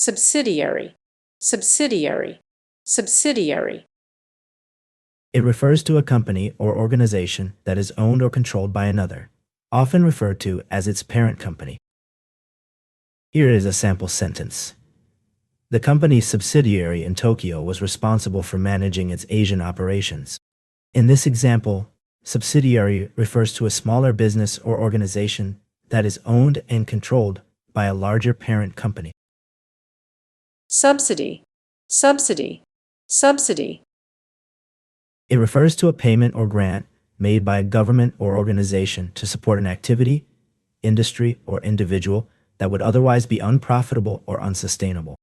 subsidiary, subsidiary, subsidiary. It refers to a company or organization that is owned or controlled by another, often referred to as its parent company. Here is a sample sentence. The company's subsidiary in Tokyo was responsible for managing its Asian operations. In this example, subsidiary refers to a smaller business or organization that is owned and controlled by a larger parent company. Subsidy, subsidy, subsidy. It refers to a payment or grant made by a government or organization to support an activity, industry, or individual that would otherwise be unprofitable or unsustainable.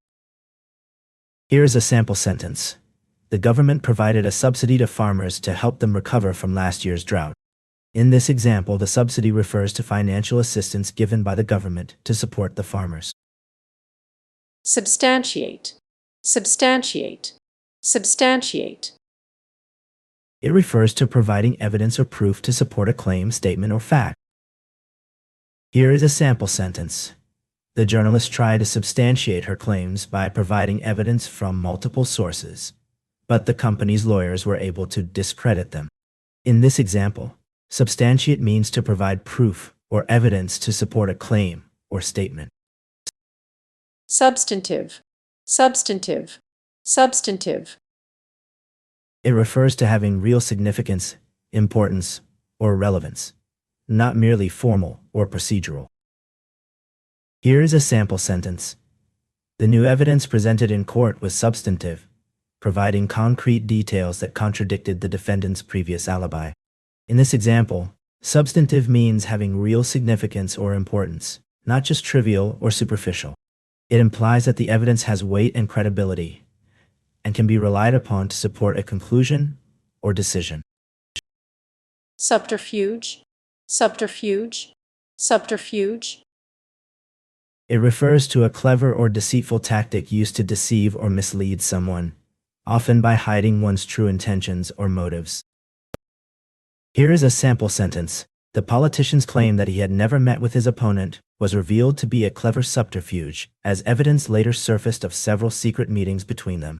Here is a sample sentence. The government provided a subsidy to farmers to help them recover from last year's drought. In this example, the subsidy refers to financial assistance given by the government to support the farmers. Substantiate, substantiate, substantiate. It refers to providing evidence or proof to support a claim, statement, or fact. Here is a sample sentence. The journalist tried to substantiate her claims by providing evidence from multiple sources, but the company's lawyers were able to discredit them. In this example, substantiate means to provide proof or evidence to support a claim or statement. Substantive, substantive, substantive. It refers to having real significance, importance, or relevance, not merely formal or procedural. Here is a sample sentence. The new evidence presented in court was substantive, providing concrete details that contradicted the defendant's previous alibi. In this example, substantive means having real significance or importance, not just trivial or superficial. It implies that the evidence has weight and credibility, and can be relied upon to support a conclusion or decision. Subterfuge, subterfuge, subterfuge. It refers to a clever or deceitful tactic used to deceive or mislead someone, often by hiding one's true intentions or motives. Here is a sample sentence. The politician's claim that he had never met with his opponent was revealed to be a clever subterfuge, as evidence later surfaced of several secret meetings between them.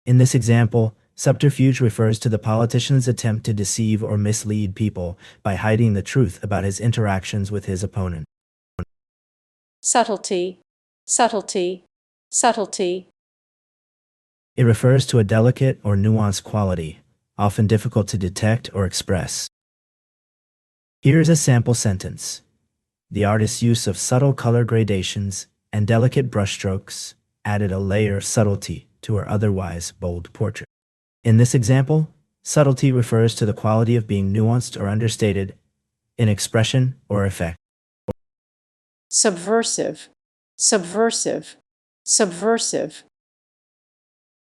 In this example, subterfuge refers to the politician's attempt to deceive or mislead people by hiding the truth about his interactions with his opponent. Subtlety, subtlety, subtlety. It refers to a delicate or nuanced quality, often difficult to detect or express. Here is a sample sentence. The artist's use of subtle color gradations and delicate brushstrokes added a layer of subtlety to her otherwise bold portrait. In this example, subtlety refers to the quality of being nuanced or understated in expression or effect. Subversive, subversive, subversive.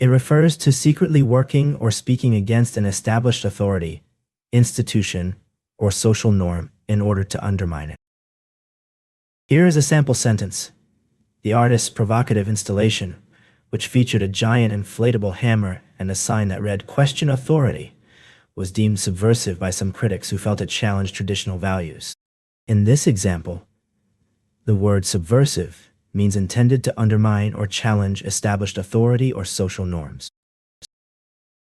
It refers to secretly working or speaking against an established authority, institution, or social norm in order to undermine it. Here is a sample sentence. The artist's provocative installation, which featured a giant inflatable hammer and a sign that read "Question Authority," was deemed subversive by some critics who felt it challenged traditional values. In this example, the word subversive means intended to undermine or challenge established authority or social norms.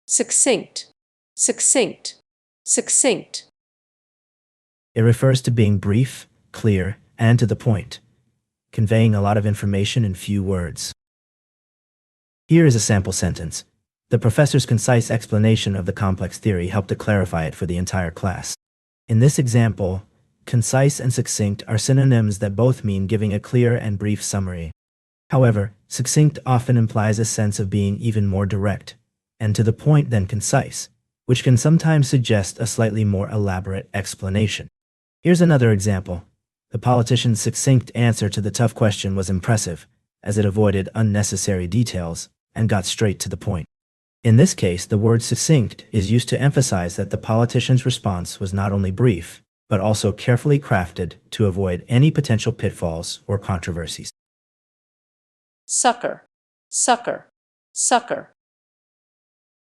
Succinct, succinct, succinct. It refers to being brief, clear, and to the point, conveying a lot of information in few words. Here is a sample sentence. The professor's concise explanation of the complex theory helped to clarify it for the entire class. In this example, concise and succinct are synonyms that both mean giving a clear and brief summary. However, succinct often implies a sense of being even more direct and to the point than concise, which can sometimes suggest a slightly more elaborate explanation. Here's another example. The politician's succinct answer to the tough question was impressive, as it avoided unnecessary details and got straight to the point. In this case, the word succinct is used to emphasize that the politician's response was not only brief, but also carefully crafted to avoid any potential pitfalls or controversies. Succor, succor, succor.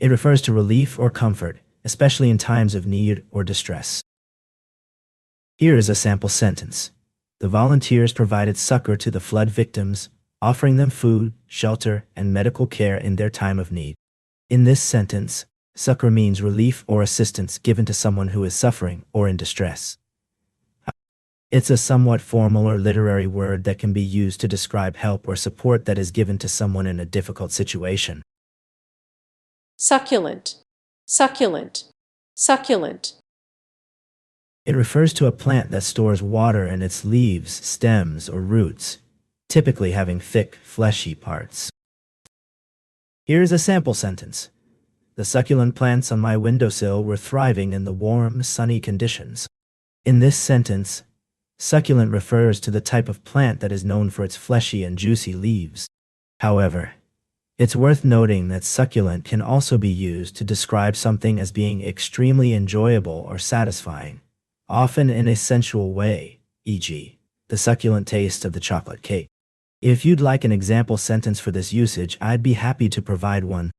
It refers to relief or comfort, especially in times of need or distress. Here is a sample sentence. The volunteers provided succor to the flood victims offering them food, shelter, and medical care in their time of need. In this sentence, succor means relief or assistance given to someone who is suffering or in distress. It's a somewhat formal or literary word that can be used to describe help or support that is given to someone in a difficult situation. Succulent, succulent, succulent. It refers to a plant that stores water in its leaves, stems, or roots, typically having thick, fleshy parts. Here is a sample sentence. The succulent plants on my windowsill were thriving in the warm, sunny conditions. In this sentence, succulent refers to the type of plant that is known for its fleshy and juicy leaves. However, it's worth noting that succulent can also be used to describe something as being extremely enjoyable or satisfying, often in a sensual way, e.g., the succulent taste of the chocolate cake. If you'd like an example sentence for this usage, I'd be happy to provide one.